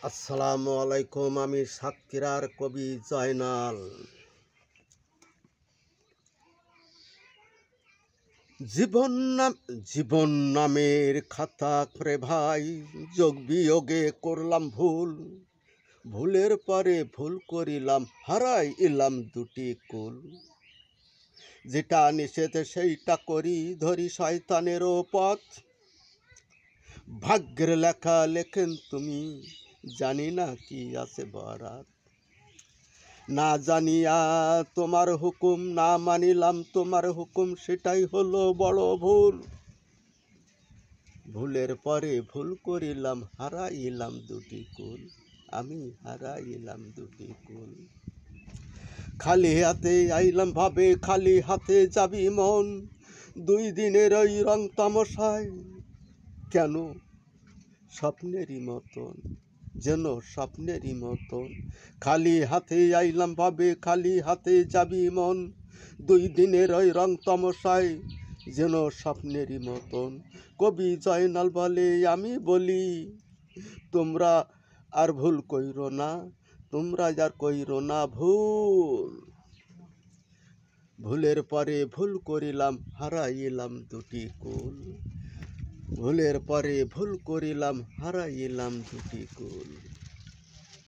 আসসালামু আলাইকুম। আমি সাতক্ষীরার কবি জয়নাল। জীবন নামের খাতা করে ভাই, যোগ বিয়োগে করলাম ভুল। ভুলের পরে ভুল করিলাম, হারাই এলাম দুটি কুল। যেটা নিষেধ সেইটা করি, ধরি শয়তানেরও পথ। ভাগ্যের লেখা লেখেন তুমি, জানি না কি আছে বরাত। না জানিয়া তোমার হুকুম, না মানিলাম তোমার হুকুম, সেটাই হলো বড় ভুল। ভুলের পরে ভুল করিলাম, হারাইলাম দুটি কুল। আমি হারাইলাম দুটি কুল। খালি হাতে আইলাম ভাবে, খালি হাতে যাবি মন। 2 দিনের ওই রং তামশায়, কেন স্বপ্নেরই মতন, যেন স্বপ্নেরই মতন। খালি হাতে আইলাম ভাবে, খালি হাতে যাবি মন। 2 দিনের ওই রং তামশায়, যেন স্বপ্নেরই মতন। কবি জয়নাল বলে, আমি বলি তোমরা আর ভুল কইরো না, তোমরা আর কইরো না ভুল। ভুলের পরে ভুল করিলাম, হারাইলাম দুটি কুল। ভুলের পরে ভুল করিলাম, হারাইলাম দুটি কুল।